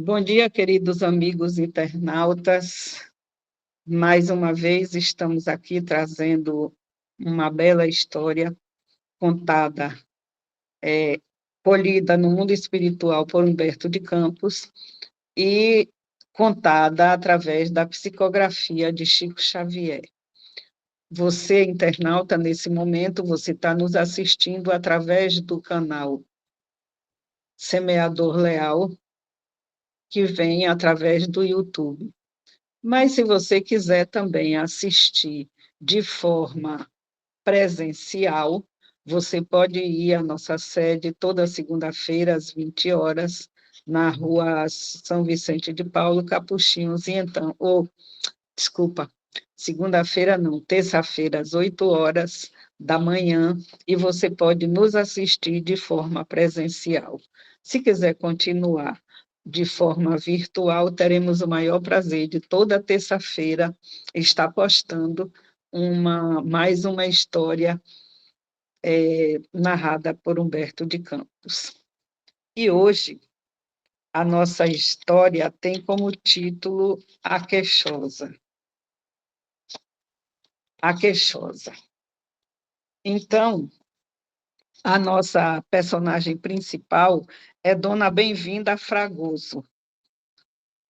Bom dia, queridos amigos internautas. Mais uma vez estamos aqui trazendo uma bela história contada, colhida no mundo espiritual por Humberto de Campos e contada através da psicografia de Chico Xavier. Você, internauta, nesse momento, você está nos assistindo através do canal Semeador Leal, que vem através do YouTube. Mas se você quiser também assistir de forma presencial, você pode ir à nossa sede toda segunda-feira, às 20 horas, na rua São Vicente de Paulo, Capuchinhos, e então, desculpa, segunda-feira não, terça-feira, às 8 horas da manhã, e você pode nos assistir de forma presencial. Se quiser continuar de forma virtual, teremos o maior prazer de toda terça-feira estar postando mais uma história narrada por Humberto de Campos. E hoje, a nossa história tem como título A Queixosa. A Queixosa. Então, a nossa personagem principal é Dona Bem-vinda Fragoso.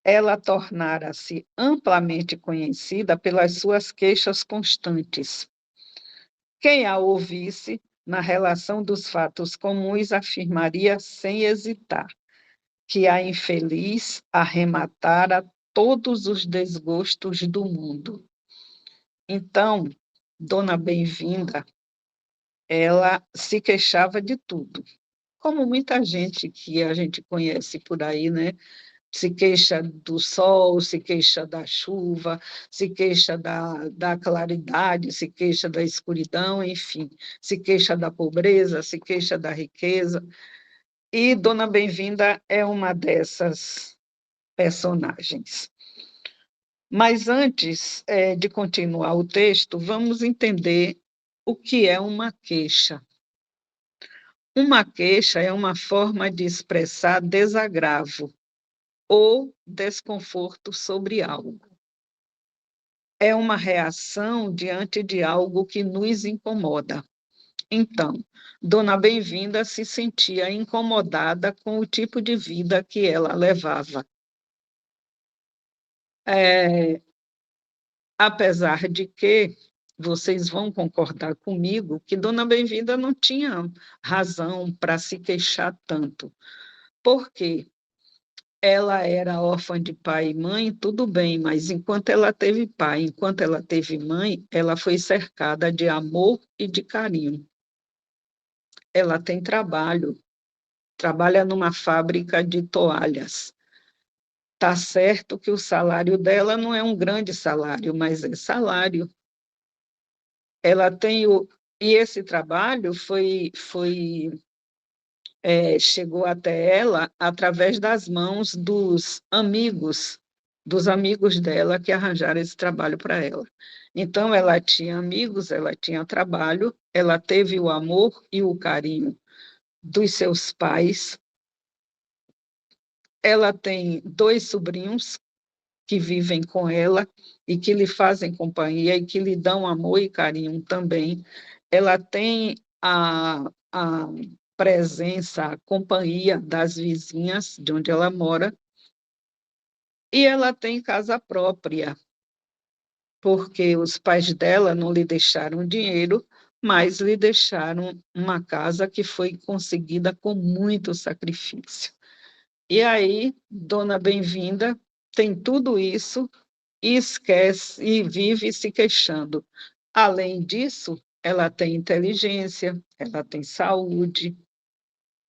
Ela tornara-se amplamente conhecida pelas suas queixas constantes. Quem a ouvisse, na relação dos fatos comuns, afirmaria sem hesitar que a infeliz arrematara todos os desgostos do mundo. Então, Dona Bem-vinda, ela se queixava de tudo, como muita gente que a gente conhece por aí, né? Se queixa do sol, se queixa da chuva, se queixa da claridade, se queixa da escuridão, enfim, se queixa da pobreza, se queixa da riqueza. E Dona Bem-vinda é uma dessas personagens. Mas antes de continuar o texto, vamos entender o que é uma queixa. Uma queixa é uma forma de expressar desagravo ou desconforto sobre algo. É uma reação diante de algo que nos incomoda. Então, Dona Bem-vinda se sentia incomodada com o tipo de vida que ela levava. Apesar de que vocês vão concordar comigo que Dona Bem-vinda não tinha razão para se queixar tanto. Por quê? Ela era órfã de pai e mãe, tudo bem, mas enquanto ela teve pai, enquanto ela teve mãe, ela foi cercada de amor e de carinho. Ela tem trabalho, trabalha numa fábrica de toalhas. Tá certo que o salário dela não é um grande salário, mas é salário. Ela tem e esse trabalho chegou até ela através das mãos dos amigos dela que arranjaram esse trabalho para ela. Então, ela tinha amigos, ela tinha trabalho, ela teve o amor e o carinho dos seus pais. Ela tem 2 sobrinhos que vivem com ela e que lhe fazem companhia e que lhe dão amor e carinho também. Ela tem a presença, a companhia das vizinhas de onde ela mora, e ela tem casa própria, porque os pais dela não lhe deixaram dinheiro, mas lhe deixaram uma casa que foi conseguida com muito sacrifício. E aí, Dona Bem-vinda tem tudo isso e esquece e vive se queixando. Além disso, ela tem inteligência, ela tem saúde,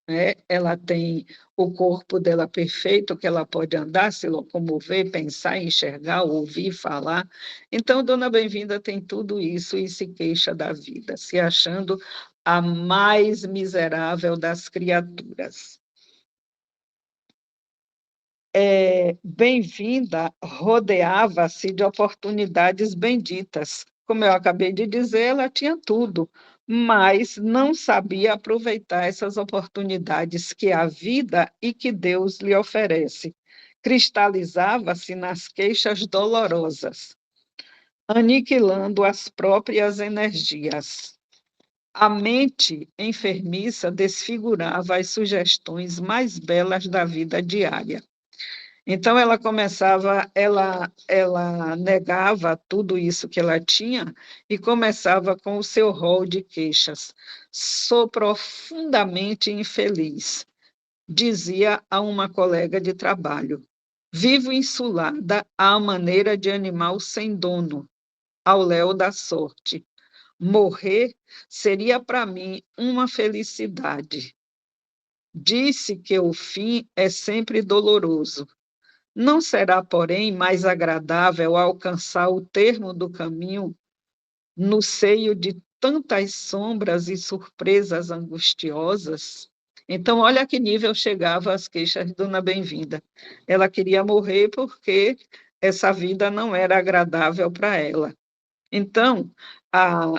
né? Ela tem o corpo dela perfeito, que ela pode andar, se locomover, pensar, enxergar, ouvir, falar. Então, Dona Bem-vinda tem tudo isso e se queixa da vida, se achando a mais miserável das criaturas. Bem-vinda rodeava-se de oportunidades benditas. Como eu acabei de dizer, ela tinha tudo, mas não sabia aproveitar essas oportunidades que a vida e que Deus lhe oferece, cristalizava-se nas queixas dolorosas, aniquilando as próprias energias. A mente enfermiça desfigurava as sugestões mais belas da vida diária. Então ela negava tudo isso que ela tinha e começava com o seu rol de queixas. Sou profundamente infeliz, dizia a uma colega de trabalho. Vivo insulada à maneira de animal sem dono, ao léu da sorte. Morrer seria para mim uma felicidade. Disse que o fim é sempre doloroso. Não será, porém, mais agradável alcançar o termo do caminho no seio de tantas sombras e surpresas angustiosas? Então, olha a que nível chegava as queixas de Dona Bem-vinda. Ela queria morrer porque essa vida não era agradável para ela. Então, a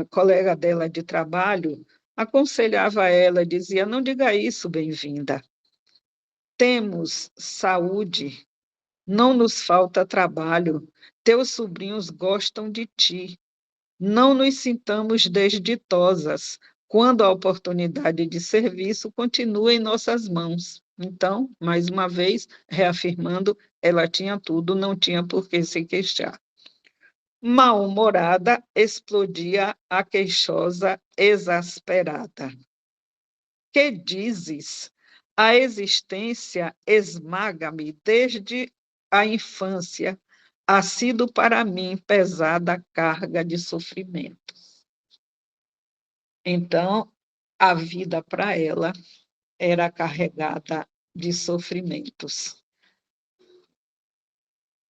colega dela de trabalho aconselhava ela, dizia: não diga isso, Bem-vinda. Temos saúde, não nos falta trabalho, teus sobrinhos gostam de ti. Não nos sintamos desditosas quando a oportunidade de serviço continua em nossas mãos. Então, mais uma vez, reafirmando, ela tinha tudo, não tinha por que se queixar. Mal-humorada, explodia a queixosa exasperada. Que dizes? A existência esmaga-me desde a infância, ha sido para mim pesada carga de sofrimento. Então, a vida para ela era carregada de sofrimentos.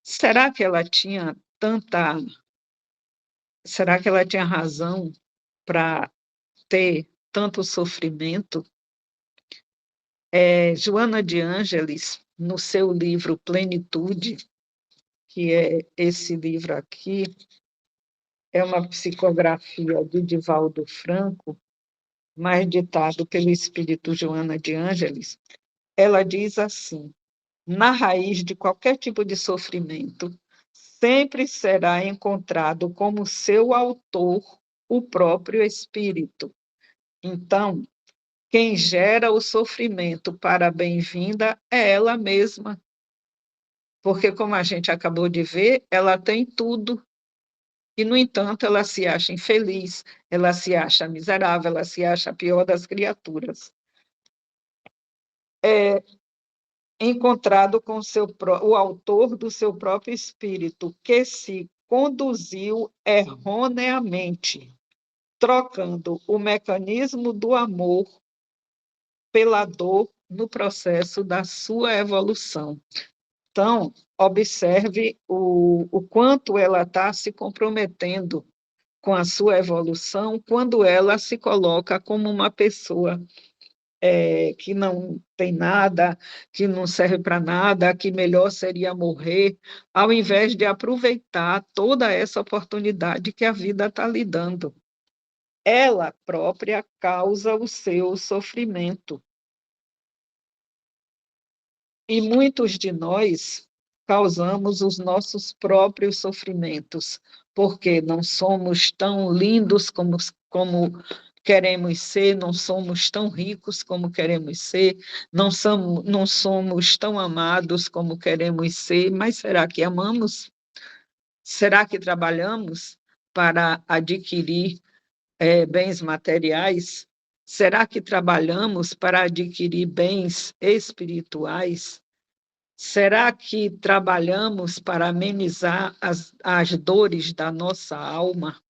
Será que ela tinha tanta. Será que ela tinha razão para ter tanto sofrimento? Joana de Ângeles, no seu livro Plenitude, que é esse livro aqui, é uma psicografia de Divaldo Franco, mas ditado pelo espírito Joana de Ângeles, ela diz assim: na raiz de qualquer tipo de sofrimento, sempre será encontrado como seu autor o próprio espírito. Então, quem gera o sofrimento para a bem-vinda é ela mesma, porque, como a gente acabou de ver, ela tem tudo. E, no entanto, ela se acha infeliz, ela se acha miserável, ela se acha a pior das criaturas. É encontrado com o autor do seu próprio espírito, que se conduziu erroneamente, trocando o mecanismo do amor pela dor no processo da sua evolução. Então, observe o quanto ela está se comprometendo com a sua evolução quando ela se coloca como uma pessoa que não tem nada, que não serve para nada, que melhor seria morrer, ao invés de aproveitar toda essa oportunidade que a vida está lhe dando. Ela própria causa o seu sofrimento. E muitos de nós causamos os nossos próprios sofrimentos, porque não somos tão lindos como queremos ser, não somos tão ricos como queremos ser, não somos tão amados como queremos ser, mas será que amamos? Será que trabalhamos para adquirir bens materiais? Será que trabalhamos para adquirir bens espirituais? Será que trabalhamos para amenizar as dores da nossa alma?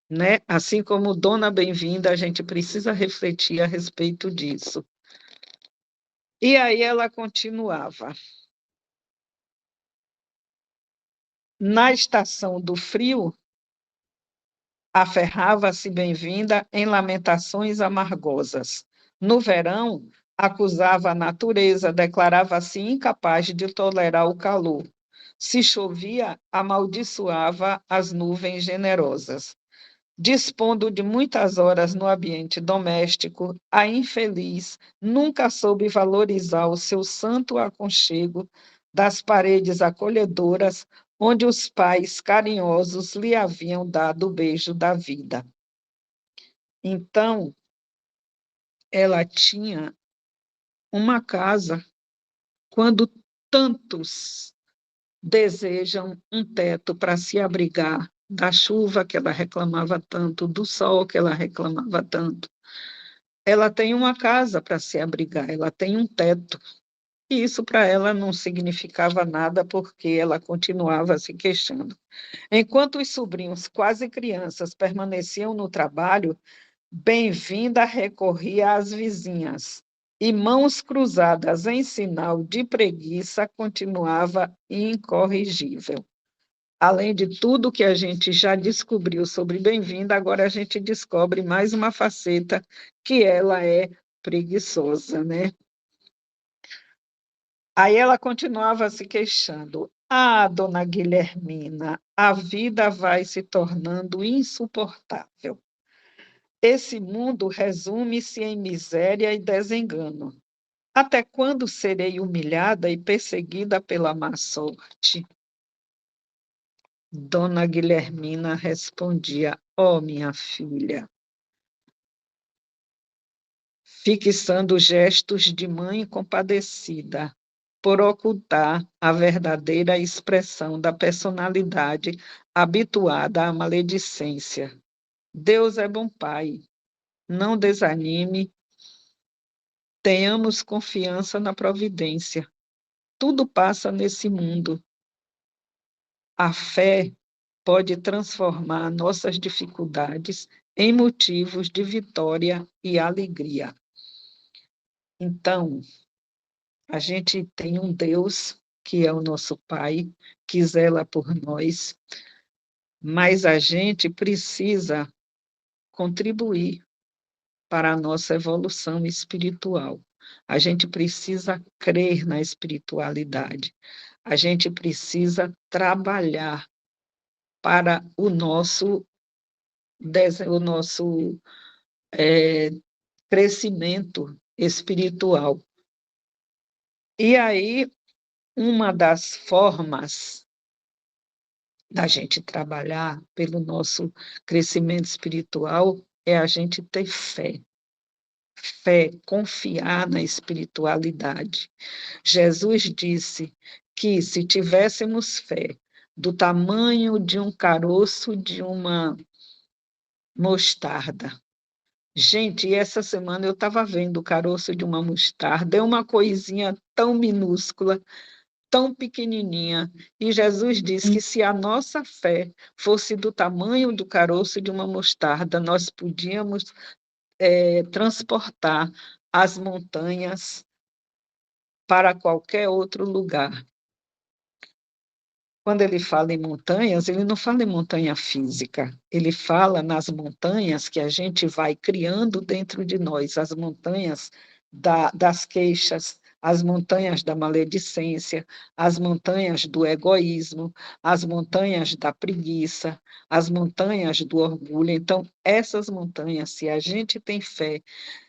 Né? Assim como Dona Bem-vinda, a gente precisa refletir a respeito disso. E aí ela continuava. Na estação do frio, aferrava-se Bem-vinda em lamentações amargosas. No verão, acusava a natureza, declarava-se incapaz de tolerar o calor. Se chovia, amaldiçoava as nuvens generosas. Dispondo de muitas horas no ambiente doméstico, a infeliz nunca soube valorizar o seu santo aconchego das paredes acolhedoras onde os pais carinhosos lhe haviam dado o beijo da vida. Então, ela tinha uma casa quando tantos desejam um teto para se abrigar da chuva que ela reclamava tanto, do sol que ela reclamava tanto. Ela tem uma casa para se abrigar, ela tem um teto. E isso para ela não significava nada, porque ela continuava se queixando. Enquanto os sobrinhos, quase crianças, permaneciam no trabalho, Bem-vinda recorria às vizinhas, e mãos cruzadas em sinal de preguiça continuava incorrigível. Além de tudo que a gente já descobriu sobre Bem-vinda, agora a gente descobre mais uma faceta, que ela é preguiçosa, né? Aí ela continuava se queixando. Ah, dona Guilhermina, a vida vai se tornando insuportável. Esse mundo resume-se em miséria e desengano. Até quando serei humilhada e perseguida pela má sorte? Dona Guilhermina respondia: Oh, minha filha, fixando gestos de mãe compadecida, por ocultar a verdadeira expressão da personalidade habituada à maledicência. Deus é bom pai. Não desanime, tenhamos confiança na providência. Tudo passa nesse mundo. A fé pode transformar nossas dificuldades em motivos de vitória e alegria. Então, a gente tem um Deus que é o nosso Pai, que zela por nós, mas a gente precisa contribuir para a nossa evolução espiritual. A gente precisa crer na espiritualidade. A gente precisa trabalhar para o nosso crescimento espiritual. E aí, uma das formas da gente trabalhar pelo nosso crescimento espiritual é a gente ter fé. Fé, confiar na espiritualidade. Jesus disse que se tivéssemos fé do tamanho de um caroço de uma mostarda. Gente, e essa semana eu estava vendo o caroço de uma mostarda, é uma coisinha tão minúscula, tão pequenininha, e Jesus diz que se a nossa fé fosse do tamanho do caroço de uma mostarda, nós podíamos transportar as montanhas para qualquer outro lugar. Quando ele fala em montanhas, ele não fala em montanha física, ele fala nas montanhas que a gente vai criando dentro de nós, as montanhas das queixas, as montanhas da maledicência, as montanhas do egoísmo, as montanhas da preguiça, as montanhas do orgulho. Então, essas montanhas, se a gente tem fé,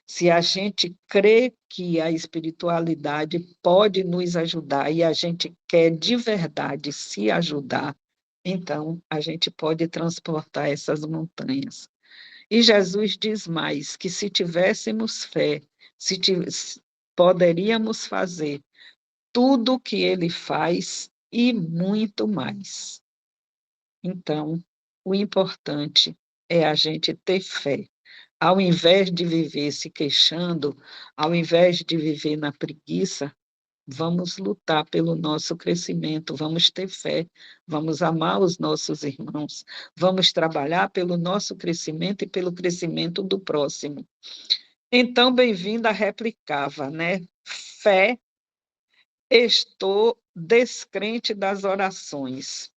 se a gente crê que a espiritualidade pode nos ajudar e a gente quer de verdade se ajudar, então a gente pode transportar essas montanhas. E Jesus diz mais, que se tivéssemos fé, poderíamos fazer tudo o que ele faz e muito mais. Então, o importante é a gente ter fé. Ao invés de viver se queixando, ao invés de viver na preguiça, vamos lutar pelo nosso crescimento, vamos ter fé, vamos amar os nossos irmãos, vamos trabalhar pelo nosso crescimento e pelo crescimento do próximo. Então, bem-vinda replicava, né? Fé, estou descrente das orações.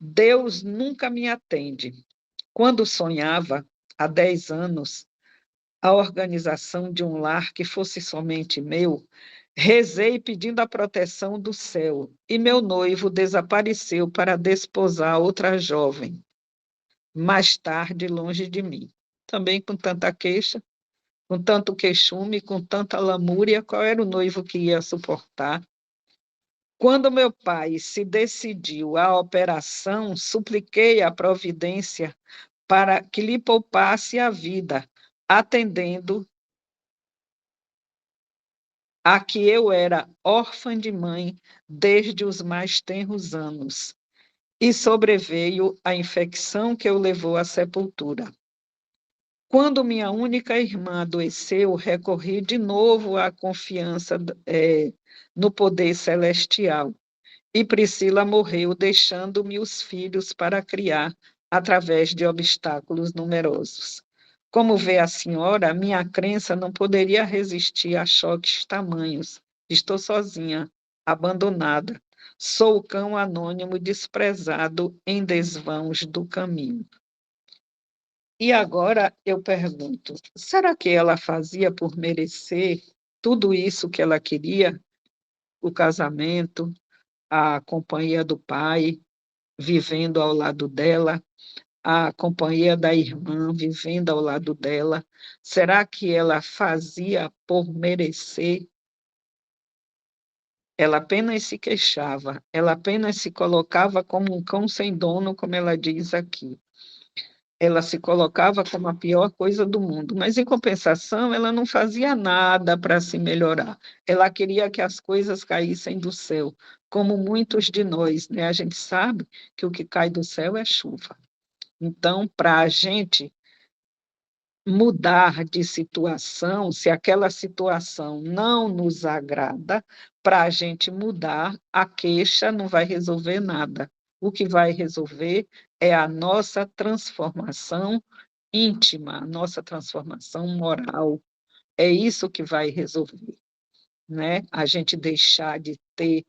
Deus nunca me atende. Quando sonhava, há 10 anos, a organização de um lar que fosse somente meu, rezei pedindo a proteção do céu, e meu noivo desapareceu para desposar outra jovem. mais tarde longe de mim. Também com tanta queixa, com tanto queixume, com tanta lamúria, qual era o noivo que ia suportar? Quando meu pai se decidiu à operação, supliquei a providência para que lhe poupasse a vida, atendendo a que eu era órfã de mãe desde os mais tenros anos, e sobreveio a infecção que o levou à sepultura. Quando minha única irmã adoeceu, recorri de novo à confiança no poder celestial. E Priscila morreu, deixando-me os filhos para criar, através de obstáculos numerosos. Como vê a senhora, minha crença não poderia resistir a choques tamanhos. Estou sozinha, abandonada. Sou o cão anônimo desprezado em desvãos do caminho. E agora eu pergunto: será que ela fazia por merecer tudo isso que ela queria? O casamento, a companhia do pai, vivendo ao lado dela, a companhia da irmã, vivendo ao lado dela. Será que ela fazia por merecer? Ela apenas se queixava, ela apenas se colocava como um cão sem dono, como ela diz aqui. Ela se colocava como a pior coisa do mundo, mas em compensação, ela não fazia nada para se melhorar. Ela queria que as coisas caíssem do céu, como muitos de nós, né? A gente sabe que o que cai do céu é chuva. Então, para a gente mudar de situação, se aquela situação não nos agrada, para a gente mudar, a queixa não vai resolver nada. O que vai resolver é a nossa transformação íntima, a nossa transformação moral. É isso que vai resolver, né? A gente deixar de ter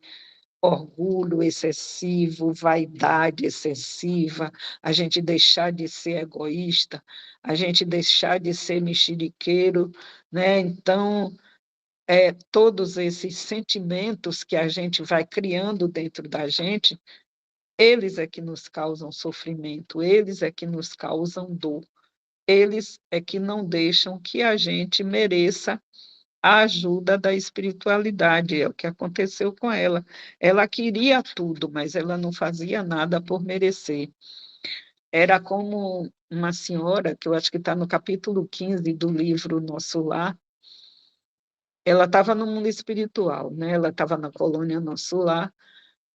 orgulho excessivo, vaidade excessiva, a gente deixar de ser egoísta, a gente deixar de ser mexeriqueiro, né? Então, todos esses sentimentos que a gente vai criando dentro da gente, eles é que nos causam sofrimento, eles é que nos causam dor, eles é que não deixam que a gente mereça a ajuda da espiritualidade, é o que aconteceu com ela. Ela queria tudo, mas ela não fazia nada por merecer. Era como uma senhora, que eu acho que está no capítulo 15 do livro Nosso Lar, ela estava no mundo espiritual, né? Ela estava na colônia Nosso Lar,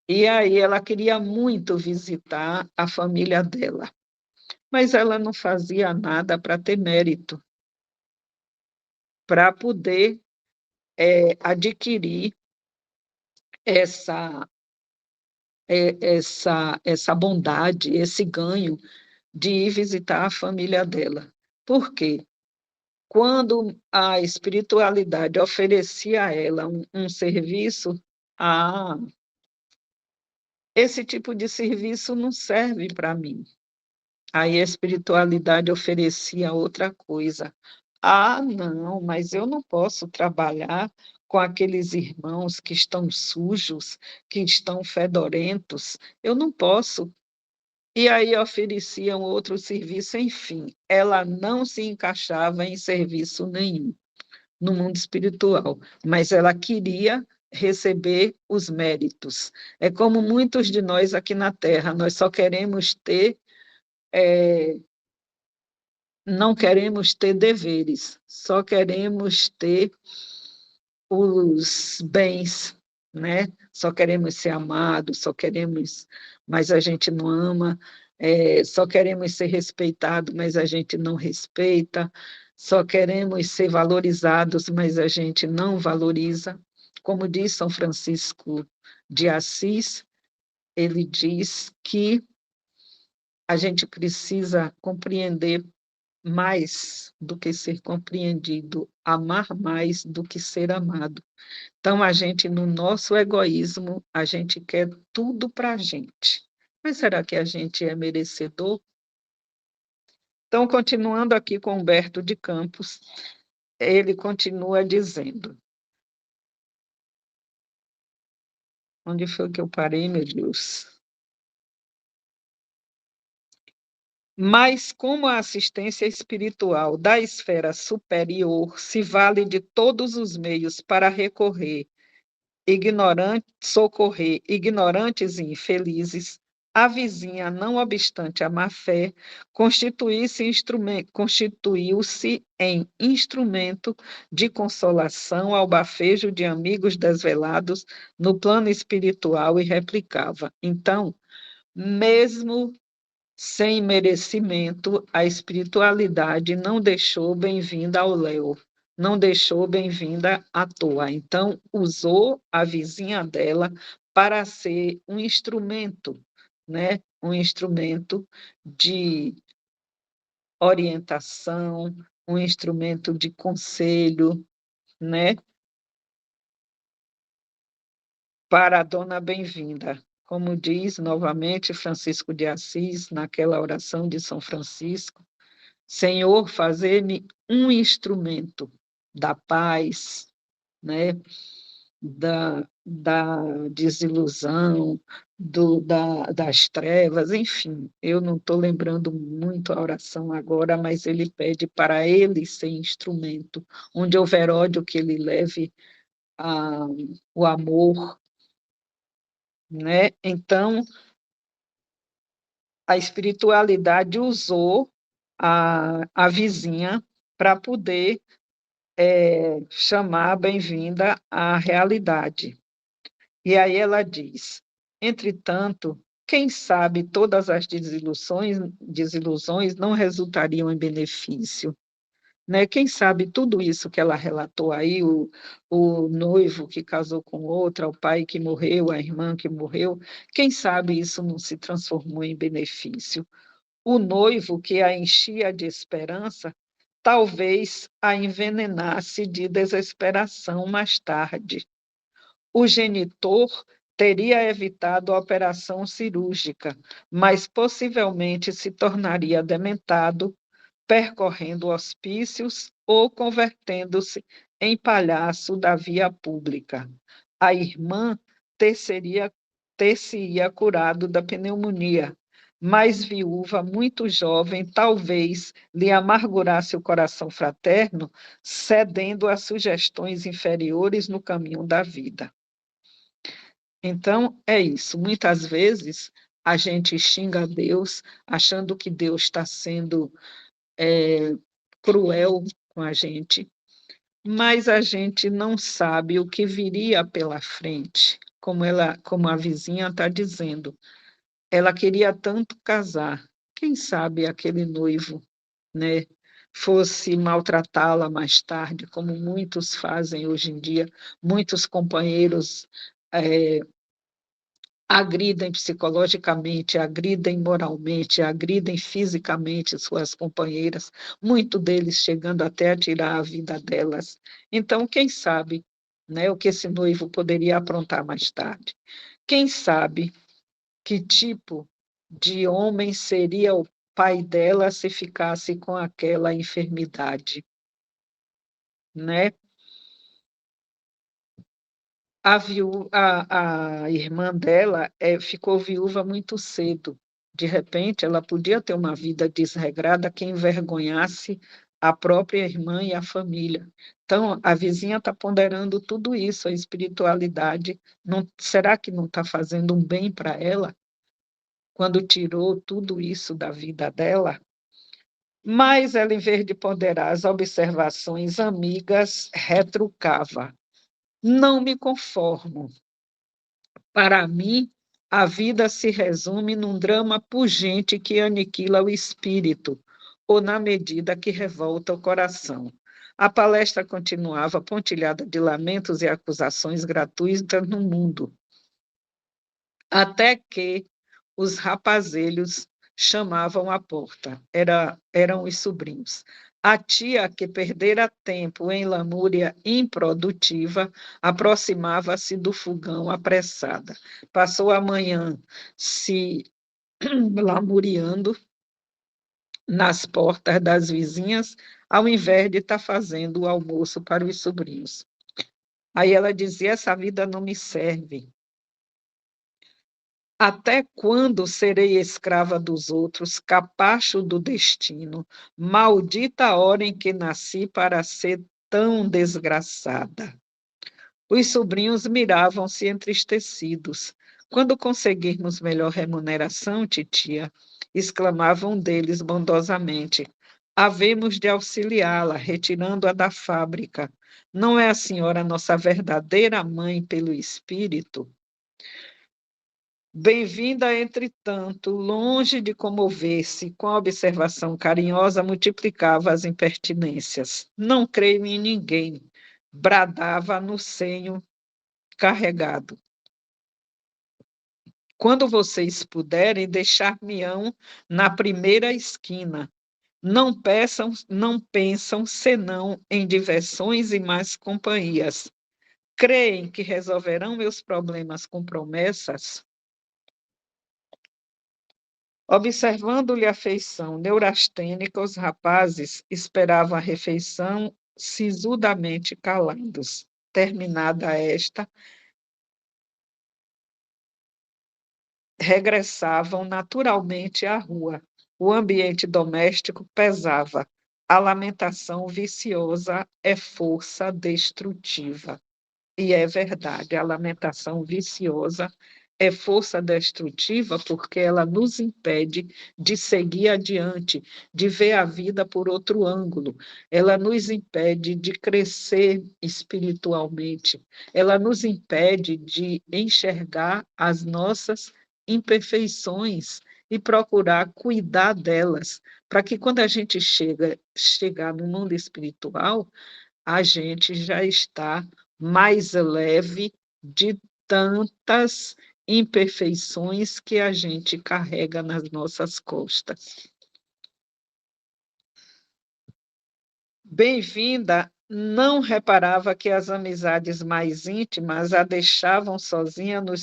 e aí ela queria muito visitar a família dela, mas ela não fazia nada para ter mérito, para poder adquirir essa essa bondade, esse ganho de ir visitar a família dela. Por quê? Quando a espiritualidade oferecia a ela um serviço, ah, esse tipo de serviço não serve para mim. Aí a espiritualidade oferecia outra coisa. Ah, não, mas eu não posso trabalhar com aqueles irmãos que estão sujos, que estão fedorentos. Eu não posso. E aí ofereciam outro serviço, enfim, ela não se encaixava em serviço nenhum no mundo espiritual, mas ela queria receber os méritos. É como muitos de nós aqui na Terra, nós só queremos ter, não queremos ter deveres, só queremos ter os bens, né? Só queremos ser amados, só queremos, mas a gente não ama, só queremos ser respeitados, mas a gente não respeita, só queremos ser valorizados, mas a gente não valoriza. Como diz São Francisco de Assis, ele diz que a gente precisa compreender mais do que ser compreendido, amar mais do que ser amado. Então, a gente, no nosso egoísmo, a gente quer tudo para a gente. Mas será que a gente é merecedor? Então, continuando aqui com Humberto de Campos, ele continua dizendo: onde foi que eu parei, meu Deus? Mas como a assistência espiritual da esfera superior se vale de todos os meios para socorrer ignorantes e infelizes, a vizinha, não obstante a má-fé, constituiu-se em instrumento de consolação ao bafejo de amigos desvelados no plano espiritual e replicava. Então, mesmo sem merecimento, a espiritualidade não deixou bem-vinda ao Léo, não deixou bem-vinda à toa. Então, usou a vizinha dela para ser um instrumento, né? Um instrumento de orientação, um instrumento de conselho, né? Para a dona bem-vinda. Como diz novamente Francisco de Assis, naquela oração de São Francisco, Senhor, fazer-me um instrumento da paz, né? Da desilusão, das trevas, enfim, eu não estou lembrando muito a oração agora, mas ele pede para ele ser instrumento, onde houver ódio, que ele leve o amor, né? Então, a espiritualidade usou a vizinha para poder chamar bem-vinda à realidade. E aí ela diz: entretanto, quem sabe todas as desilusões não resultariam em benefício, né? Quem sabe tudo isso que ela relatou aí, o noivo que casou com outra, o pai que morreu, a irmã que morreu, quem sabe isso não se transformou em benefício? O noivo que a enchia de esperança, talvez a envenenasse de desesperação mais tarde. O genitor teria evitado a operação cirúrgica, mas possivelmente se tornaria dementado, percorrendo hospícios ou convertendo-se em palhaço da via pública. A irmã ter-se-ia curado da pneumonia, mas viúva, muito jovem, talvez lhe amargurasse o coração fraterno, cedendo a sugestões inferiores no caminho da vida. Então, é isso. Muitas vezes a gente xinga Deus, achando que Deus está sendo cruel com a gente, mas a gente não sabe o que viria pela frente, como a vizinha está dizendo. Ela queria tanto casar. Quem sabe aquele noivo, né, fosse maltratá-la mais tarde, como muitos fazem hoje em dia, muitos companheiros agridem psicologicamente, agridem moralmente, agridem fisicamente suas companheiras, muito deles chegando até a tirar a vida delas. Então, quem sabe, né, o que esse noivo poderia aprontar mais tarde? Quem sabe que tipo de homem seria o pai dela se ficasse com aquela enfermidade, né? A irmã dela ficou viúva muito cedo. De repente, ela podia ter uma vida desregrada que envergonhasse a própria irmã e a família. Então, a vizinha está ponderando tudo isso, a espiritualidade. Não, será que não está fazendo um bem para ela quando tirou tudo isso da vida dela? Mas ela, em vez de ponderar as observações amigas, retrucava: não me conformo. Para mim, a vida se resume num drama pungente que aniquila o espírito, ou na medida que revolta o coração. A palestra continuava pontilhada de lamentos e acusações gratuitas no mundo, até que os rapazelhos chamavam à porta. Eram os sobrinhos. A tia, que perdera tempo em lamúria improdutiva, aproximava-se do fogão apressada. Passou a manhã se lamuriando nas portas das vizinhas, ao invés de estar fazendo o almoço para os sobrinhos. Aí ela dizia: essa vida não me serve. Até quando serei escrava dos outros, capacho do destino? Maldita a hora em que nasci para ser tão desgraçada. Os sobrinhos miravam-se entristecidos. Quando conseguirmos melhor remuneração, titia, exclamava um deles bondosamente, havemos de auxiliá-la, retirando-a da fábrica. Não é a senhora nossa verdadeira mãe pelo espírito? Bem-vinda, entretanto, longe de comover-se, com a observação carinhosa, multiplicava as impertinências. Não creio em ninguém, bradava no senho carregado. Quando vocês puderem, deixar-me-ão na primeira esquina. Não pensam senão em diversões e más companhias. Creem que resolverão meus problemas com promessas? Observando-lhe a feição neurastênica, os rapazes esperavam a refeição sisudamente calados. Terminada esta, regressavam naturalmente à rua. O ambiente doméstico pesava. A lamentação viciosa é força destrutiva. E é verdade, a lamentação viciosa é força destrutiva porque ela nos impede de seguir adiante, de ver a vida por outro ângulo. Ela nos impede de crescer espiritualmente. Ela nos impede de enxergar as nossas imperfeições e procurar cuidar delas, para que quando a gente chegar no mundo espiritual, a gente já está mais leve de tantas imperfeições que a gente carrega nas nossas costas. Bem-vinda não reparava que as amizades mais íntimas a deixavam sozinha no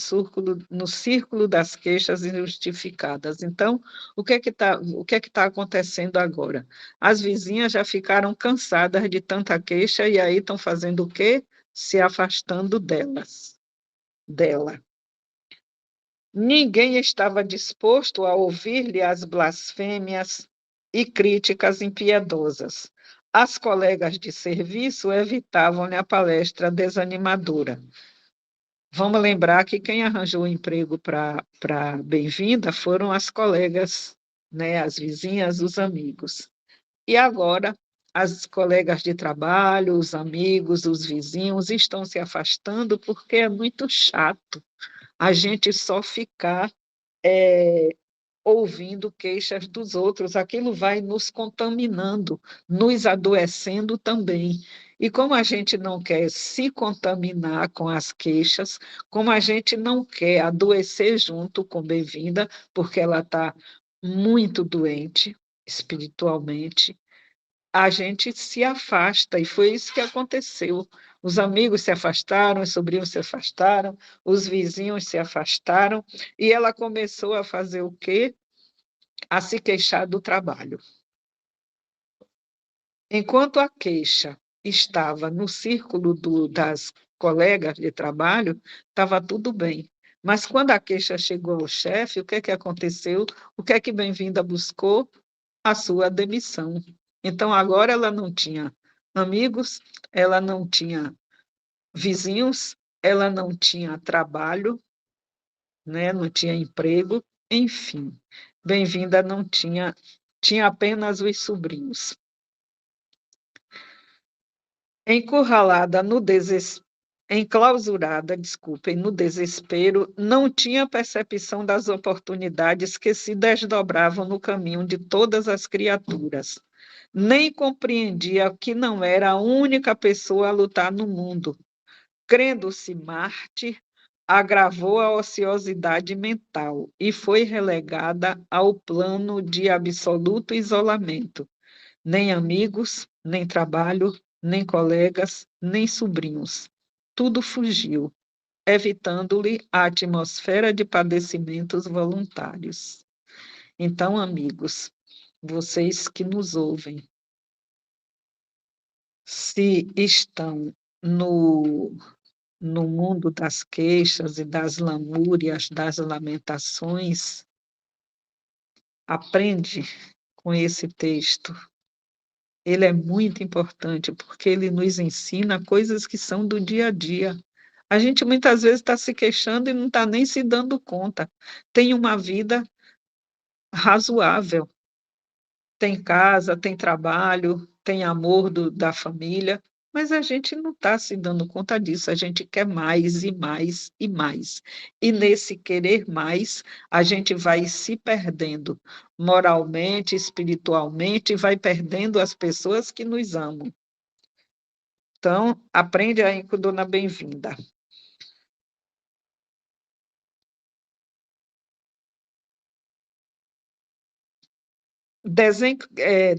círculo das queixas injustificadas. Então, o que é que tá acontecendo agora? As vizinhas já ficaram cansadas de tanta queixa e aí estão fazendo o quê? Se afastando dela. Ninguém estava disposto a ouvir-lhe as blasfêmias e críticas impiedosas. As colegas de serviço evitavam-lhe a palestra desanimadora. Vamos lembrar que quem arranjou o emprego para Bem-vinda foram as colegas, né, as vizinhas, os amigos. E agora as colegas de trabalho, os amigos, os vizinhos estão se afastando porque é muito chato a gente só ficar ouvindo queixas dos outros, aquilo vai nos contaminando, nos adoecendo também. E como a gente não quer se contaminar com as queixas, como a gente não quer adoecer junto com Bem-vinda, porque ela está muito doente espiritualmente, a gente se afasta, e foi isso que aconteceu. Os amigos se afastaram, os sobrinhos se afastaram, os vizinhos se afastaram, e ela começou a fazer o quê? A se queixar do trabalho. Enquanto a queixa estava no círculo das colegas de trabalho, estava tudo bem. Mas quando a queixa chegou ao chefe, o que é que aconteceu? O que é que Bem-vinda buscou? A sua demissão. Então, agora ela não tinha amigos, ela não tinha vizinhos, ela não tinha trabalho, né? Não tinha emprego, enfim. Bem-vinda não tinha apenas os sobrinhos. Encurralada no desespero, enclausurada, desculpem, no desespero, não tinha percepção das oportunidades que se desdobravam no caminho de todas as criaturas. Nem compreendia que não era a única pessoa a lutar no mundo. Crendo-se mártir, agravou a ociosidade mental e foi relegada ao plano de absoluto isolamento. Nem amigos, nem trabalho, nem colegas, nem sobrinhos. Tudo fugiu, evitando-lhe a atmosfera de padecimentos voluntários. Então, amigos, vocês que nos ouvem, se estão no no mundo das queixas e das lamúrias, das lamentações, aprende com esse texto. Ele é muito importante, porque ele nos ensina coisas que são do dia a dia. A gente muitas vezes está se queixando e não está nem se dando conta. Tem uma vida razoável, tem casa, tem trabalho, tem amor da família, mas a gente não está se dando conta disso, a gente quer mais e mais e mais. E nesse querer mais, a gente vai se perdendo moralmente, espiritualmente, e vai perdendo as pessoas que nos amam. Então, aprende aí com Dona Bem-vinda.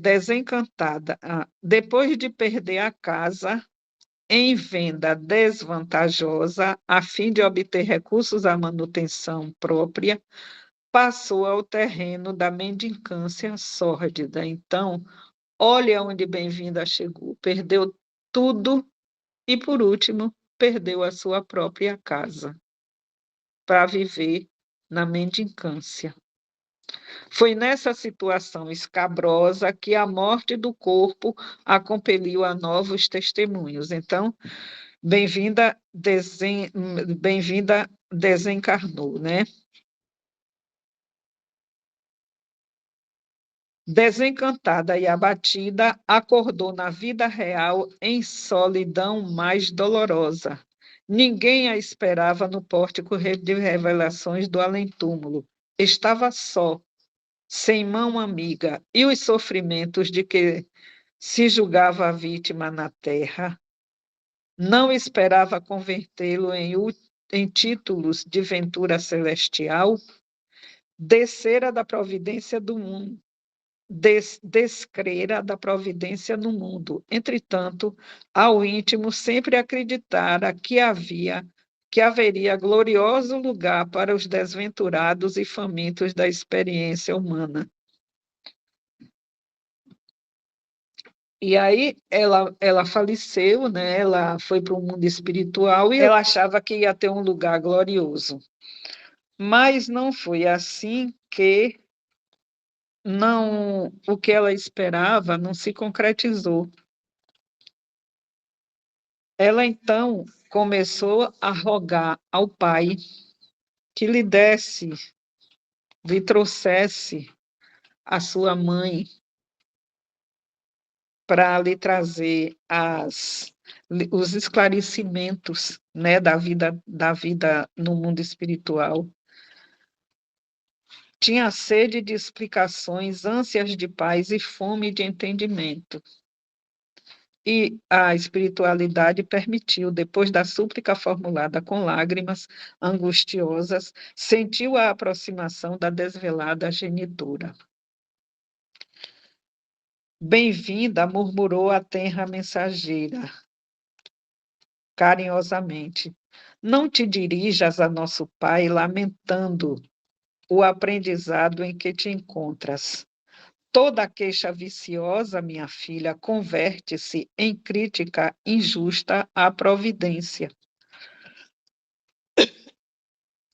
Desencantada. Depois de perder a casa em venda desvantajosa, a fim de obter recursos à manutenção própria, passou ao terreno da mendicância sórdida. Então, olha onde Bem-vinda chegou. Perdeu tudo e, por último, perdeu a sua própria casa para viver na mendicância. Foi nessa situação escabrosa que a morte do corpo a compeliu a novos testemunhos. Então, Bem-vinda Bem-vinda desencarnou, né? Desencantada e abatida, acordou na vida real em solidão mais dolorosa. Ninguém a esperava no pórtico de revelações do além-túmulo. Estava só, sem mão amiga, e os sofrimentos de que se julgava a vítima na terra, não esperava convertê-lo em títulos de ventura celestial, descera da providência do mundo, descrera da providência no mundo. Entretanto, ao íntimo sempre acreditara que haveria glorioso lugar para os desventurados e famintos da experiência humana. E aí ela faleceu, né? Ela foi para o mundo espiritual e ela achava que ia ter um lugar glorioso. Mas não foi assim que não, o que ela esperava não se concretizou. Ela então começou a rogar ao pai que lhe trouxesse a sua mãe para lhe trazer os esclarecimentos, né, da vida no mundo espiritual. Tinha sede de explicações, ânsias de paz e fome de entendimento. E a espiritualidade permitiu, depois da súplica formulada com lágrimas angustiosas, sentiu a aproximação da desvelada genitora. Bem-vinda, murmurou a tenra mensageira, carinhosamente. Não te dirijas a nosso pai lamentando o aprendizado em que te encontras. Toda queixa viciosa, minha filha, converte-se em crítica injusta à providência.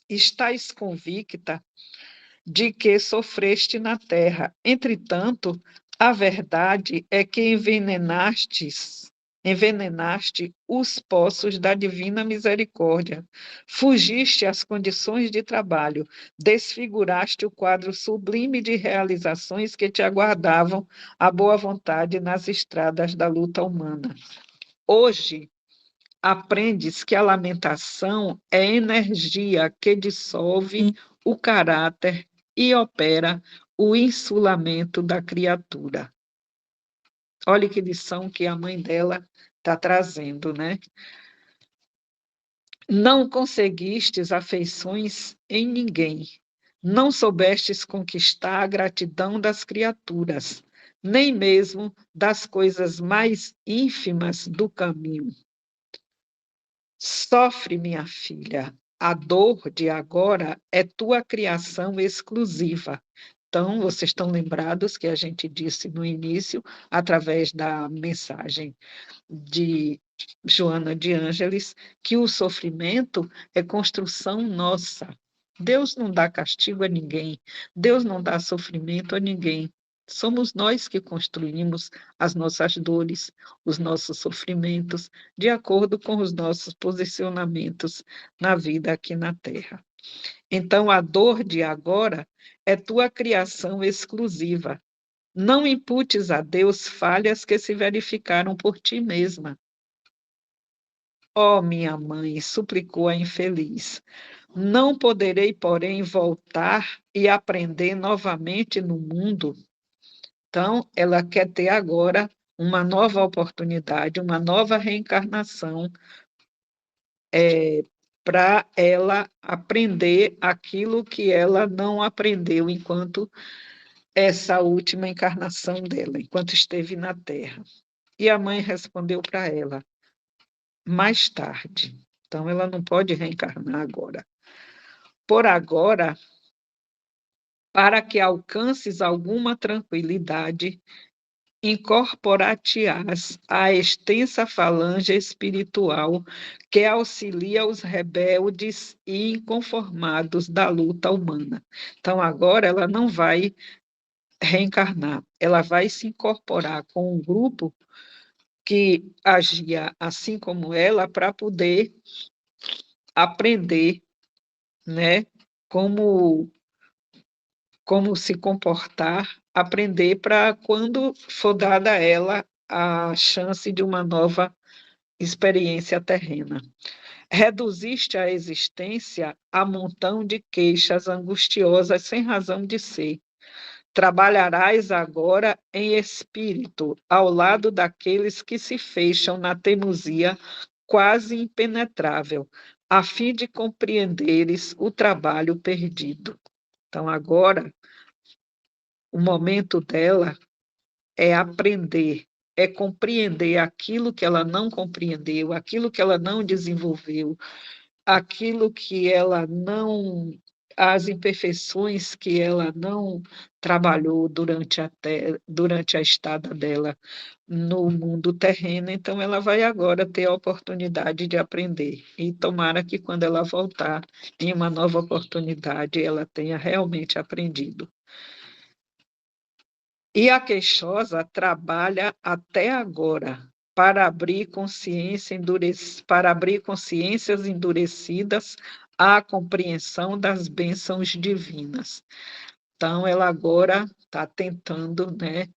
Estás convicta de que sofreste na terra. Entretanto, a verdade é que envenenaste os poços da divina misericórdia, fugiste às condições de trabalho, desfiguraste o quadro sublime de realizações que te aguardavam à boa vontade nas estradas da luta humana. Hoje, aprendes que a lamentação é energia que dissolve o caráter e opera o insulamento da criatura. Olha que lição que a mãe dela está trazendo, né? Não conseguistes afeições em ninguém, não soubestes conquistar a gratidão das criaturas, nem mesmo das coisas mais ínfimas do caminho. Sofre, minha filha, a dor de agora é tua criação exclusiva. Então, vocês estão lembrados que a gente disse no início, através da mensagem Joana de Ângeles, que o sofrimento é construção nossa. Deus não dá castigo a ninguém, Deus não dá sofrimento a ninguém. Somos nós que construímos as nossas dores, os nossos sofrimentos, de acordo com os nossos posicionamentos na vida aqui na Terra. Então, a dor de agora é tua criação exclusiva. Não imputes a Deus falhas que se verificaram por ti mesma. Ó minha mãe, suplicou a infeliz, não poderei, porém, voltar e aprender novamente no mundo? Então, ela quer ter agora uma nova oportunidade, uma nova reencarnação, para ela aprender aquilo que ela não aprendeu enquanto essa última encarnação dela, enquanto esteve na Terra. E a mãe respondeu para ela: mais tarde. Então, ela não pode reencarnar agora. Por agora, para que alcances alguma tranquilidade, incorporar-te-ás à extensa falange espiritual que auxilia os rebeldes e inconformados da luta humana. Então, agora ela não vai reencarnar, ela vai se incorporar com um grupo que agia assim como ela para poder aprender, né, como se comportar, aprender para quando for dada a ela a chance de uma nova experiência terrena. Reduziste a existência a montão de queixas angustiosas sem razão de ser. Trabalharás agora em espírito, ao lado daqueles que se fecham na teimosia quase impenetrável, a fim de compreenderes o trabalho perdido. Então, agora, o momento dela é aprender, é compreender aquilo que ela não compreendeu, aquilo que ela não desenvolveu, aquilo que ela não, as imperfeições que ela não trabalhou durante a estada dela no mundo terreno. Então, ela vai agora ter a oportunidade de aprender. E tomara que, quando ela voltar, em uma nova oportunidade, ela tenha realmente aprendido. E a queixosa trabalha até agora para abrir para abrir consciências endurecidas à compreensão das bênçãos divinas. Então, ela agora está tentando, né,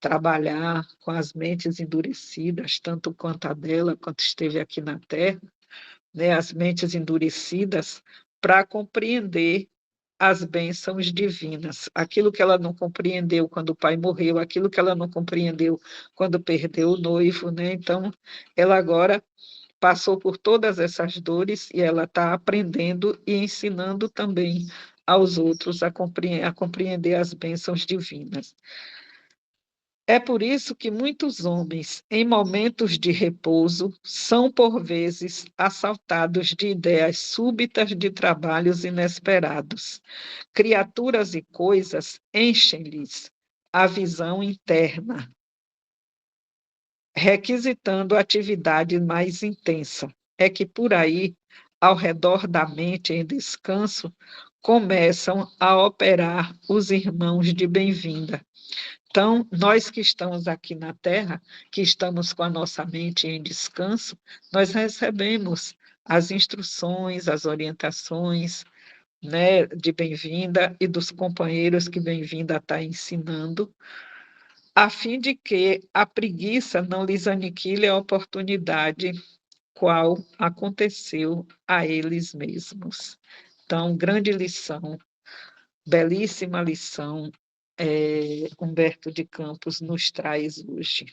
trabalhar com as mentes endurecidas, tanto quanto a dela, quanto esteve aqui na Terra, né, as mentes endurecidas, para compreender as bênçãos divinas, aquilo que ela não compreendeu quando o pai morreu, aquilo que ela não compreendeu quando perdeu o noivo, né? Então, ela agora passou por todas essas dores e ela está aprendendo e ensinando também aos outros a compreender as bênçãos divinas. É por isso que muitos homens, em momentos de repouso, são por vezes assaltados de ideias súbitas de trabalhos inesperados. Criaturas e coisas enchem-lhes a visão interna, requisitando atividade mais intensa. É que por aí, ao redor da mente em descanso, começam a operar os irmãos de bem-vinda. Então, nós que estamos aqui na Terra, que estamos com a nossa mente em descanso, nós recebemos as instruções, as orientações, né, de bem-vinda e dos companheiros que bem-vinda está ensinando, a fim de que a preguiça não lhes aniquile a oportunidade qual aconteceu a eles mesmos. Então, grande lição, belíssima lição, Humberto de Campos nos traz hoje.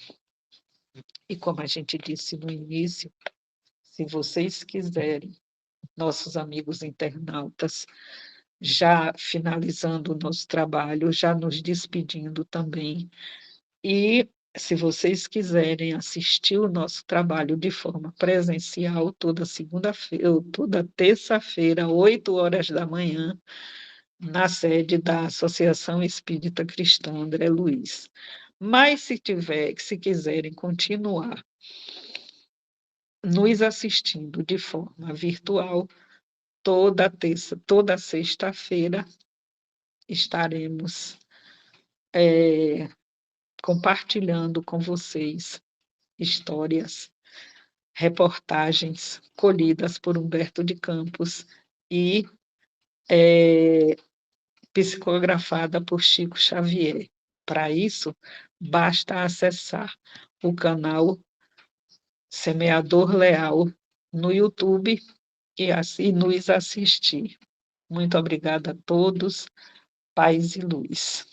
E como a gente disse no início, se vocês quiserem, nossos amigos internautas, já finalizando o nosso trabalho, já nos despedindo também, e se vocês quiserem assistir o nosso trabalho de forma presencial, toda segunda-feira, toda terça-feira, 8 horas da manhã, na sede da Associação Espírita Cristã André Luiz. Mas se quiserem continuar nos assistindo de forma virtual, toda terça, toda sexta-feira, estaremos compartilhando com vocês histórias, reportagens colhidas por Humberto de Campos e psicografada por Chico Xavier. Para isso, basta acessar o canal Semeador Leal no YouTube e assim nos assistir. Muito obrigada a todos, paz e luz.